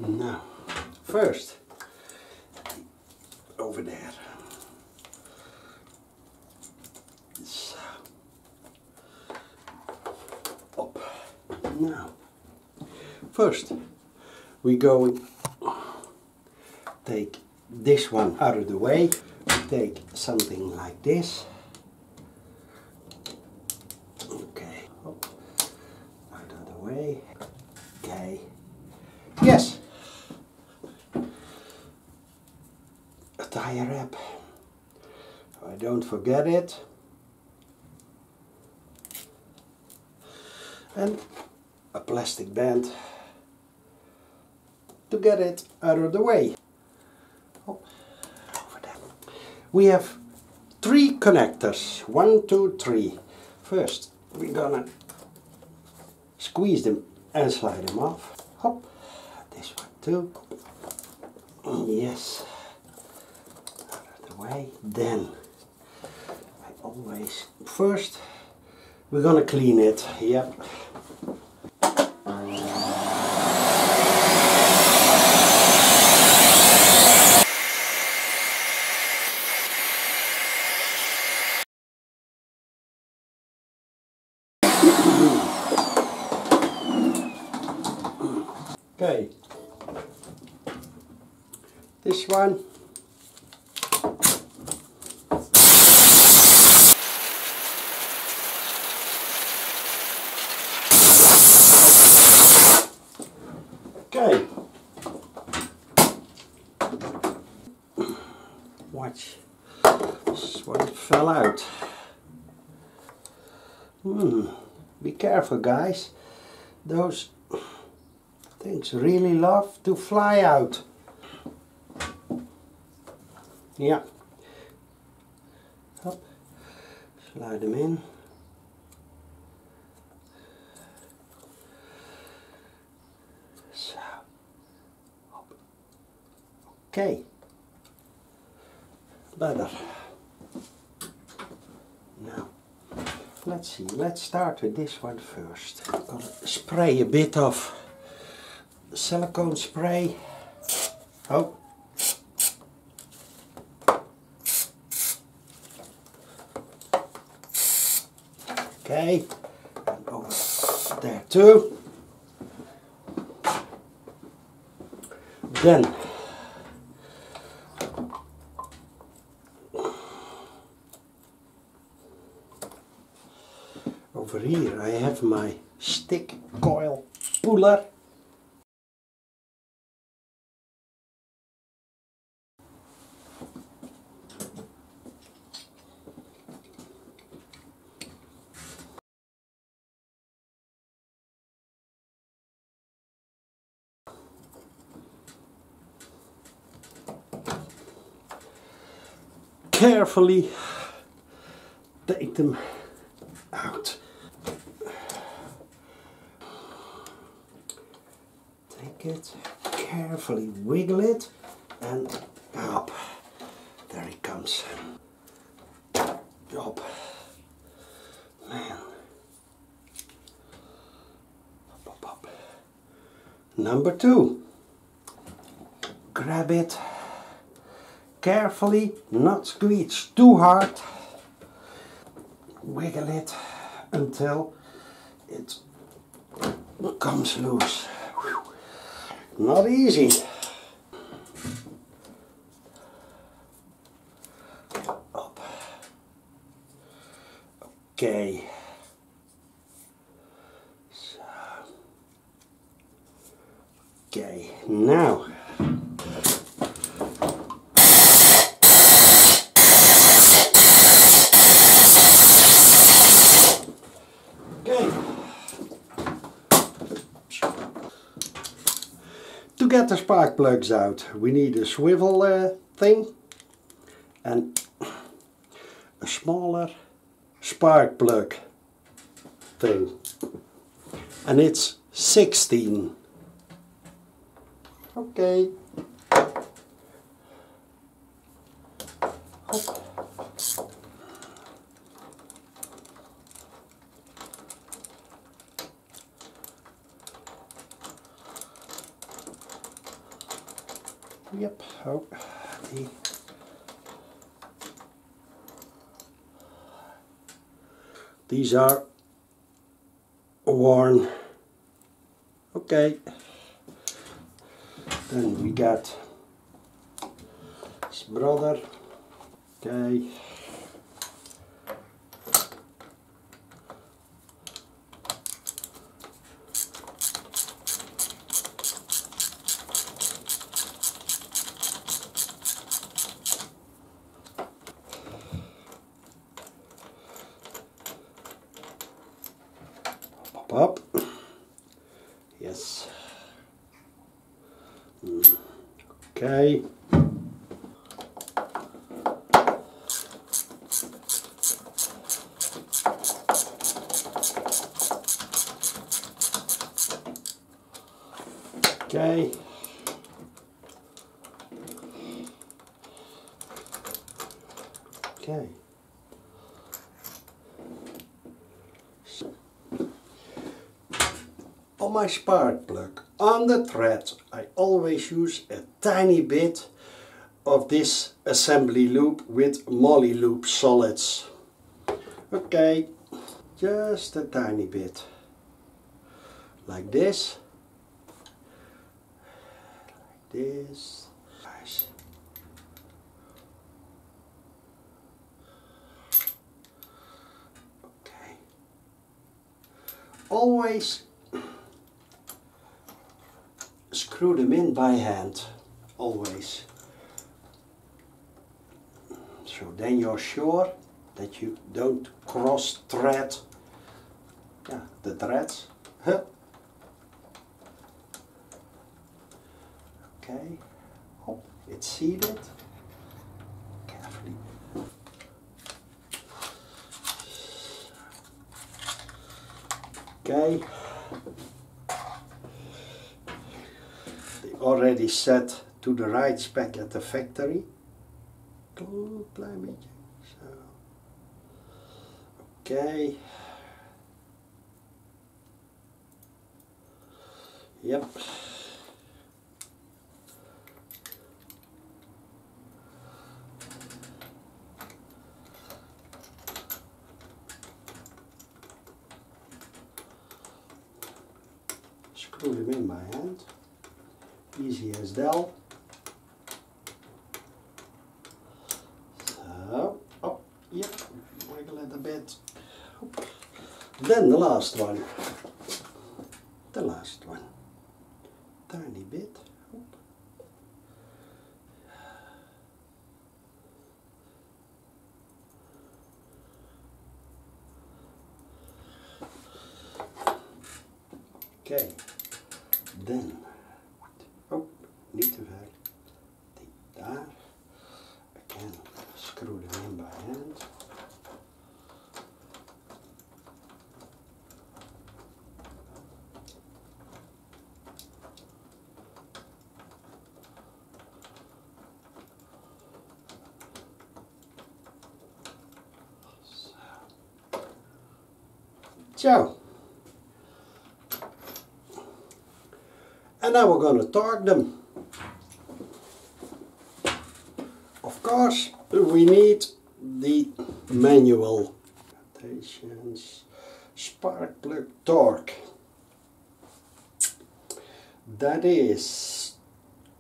Now, first, over there. So, up. Now, first, we go take this one out of the way. Take something like this. Okay, up, out of the way. Okay, yes. A tire wrap. I don't forget it. And a plastic band to get it out of the way. Oh, over there. We have 3 connectors. 1, 2, 3. First, we're gonna squeeze them and slide them off. Hop. This one too. Yes. Out of the way. Then, I always first we're gonna clean it. Yep. Okay, this one. Okay, watch, this one fell out. Be careful, guys, those things really love to fly out. Yeah. Hop. Slide them in. So. Hop. Okay. Better. Now, let's see. Let's start with this one first. I'm gonna spray a bit of silicone spray. Oh. Okay, and over there too. Then over here I have my stick coil puller. Carefully take them out. Take it, carefully wiggle it, and up. There he comes. Up. Man. Up, up, up. Number 2. Grab it. Carefully, not squeeze too hard. Wiggle it until it comes loose. Whew. Not easy. Up. Okay. So. Okay, now. To get the spark plugs out, we need a swivel thing and a smaller spark plug thing, and it's 16. Okay. Hop. Yep. Oh, these are worn. Okay. Then we got his brother. Okay. Up. Yes. Okay. Okay. Okay. On my spark plug, on the thread, I always use a tiny bit of this assembly loop with moly loop solids. Okay, just a tiny bit. Like this. Like this. Nice. Okay. Always screw them in by hand, always. So then you're sure that you don't cross thread the threads. Okay, hop, it's seated. Carefully. Okay. Already set to the right spec at the factory. Klein beetje. Zo. Okay. Yep. Screw them in by hand. Easy as that. So, oh, yep, wiggle it a bit. Then the last one. The last one. Tiny bit. Okay, then. Oh, niet te ver. Die daar. Again, screw them in by hand. So. And now we're going to torque them. Of course, we need the manual. Spark plug torque. That is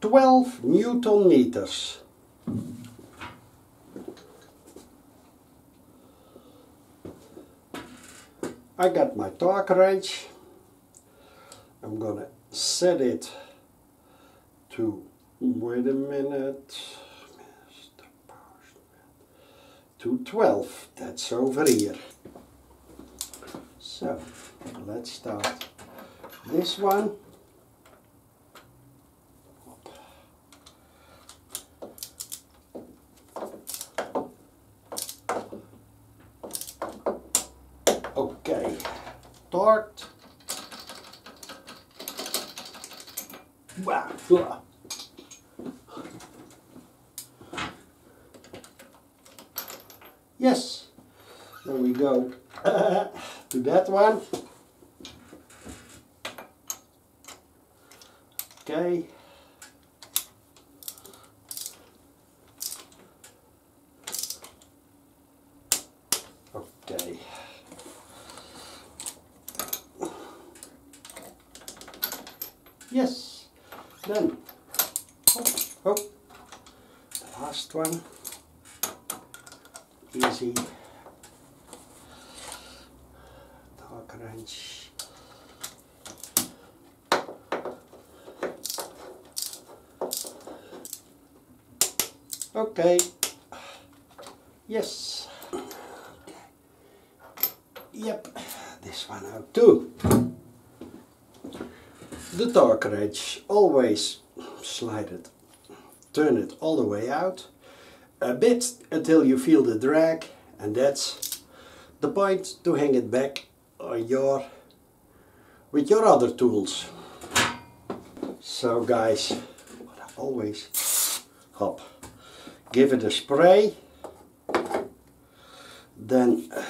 12 Newton meters. I got my torque wrench. I'm gonna set it to, wait a minute, to 12, that's over here. So, let's start this one. Okay, torqued. Yes, then we go to that one. Okay. Yes. Then, oh, the last one. Easy. Torque wrench. Okay. Yes. Yep. This one out too. The torque wrench, always slide it, turn it all the way out a bit until you feel the drag, and that's the point to hang it back on with your other tools. So guys, what I always hop, give it a spray, then like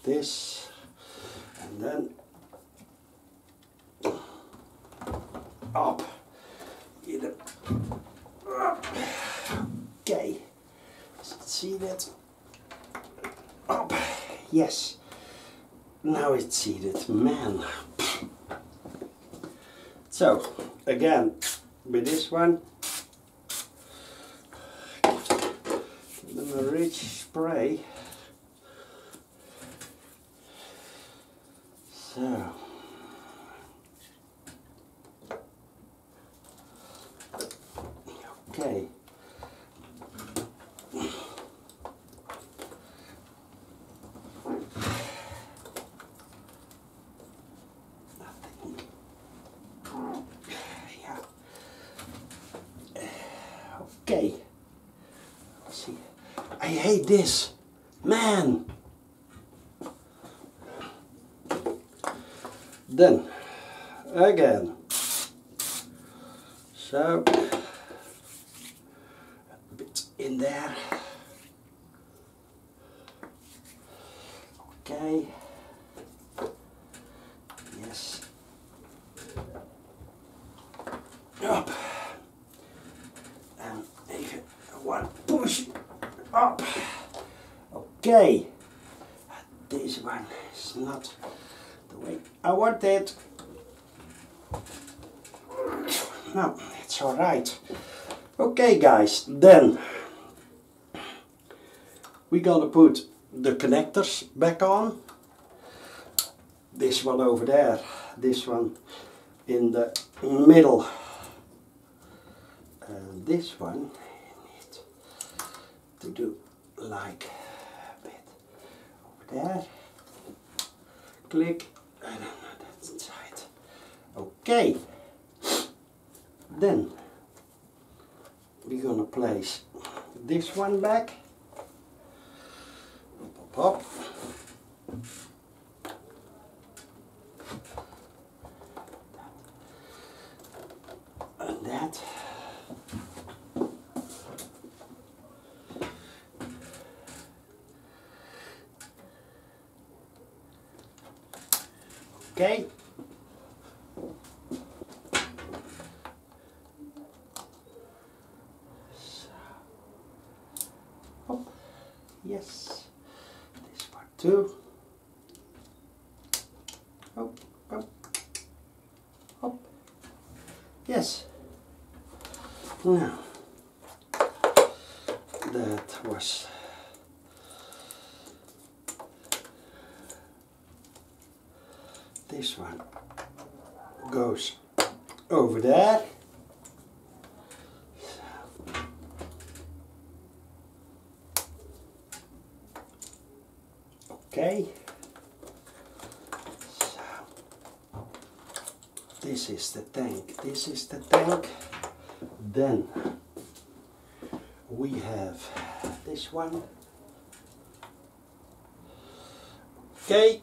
this, and then up, okay, see that, up, yes, now it's seated, man. So again, with this one, give them a rich spray, so okay. Yeah. Okay. Let's see. I hate this, man. Then again. So a bit in there. Okay. Yes. Up. And even one push up. Okay. This one is not the way I want it. No, it's alright. Okay guys, then we're gonna put the connectors back on. This one over there, this one in the middle, and this one you need to do like a bit over there, click, and then that's inside. Okay, then we're gonna place this one back, pop, pop. And that. Okay. So, hop. Yes. This one too. Hop, hop, hop. Yes. Now, that was this one goes over there. Okay. So, this is the tank. This is the tank. Then we have this one. Okay.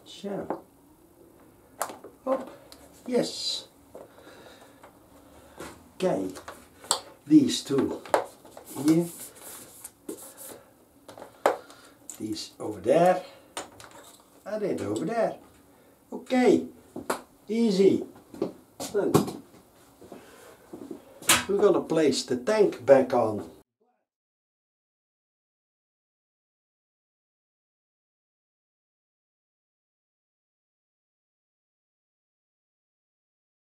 So, hop, yes. Okay, these two here, these over there, and it over there. Okay, easy. Then we're gonna place the tank back on.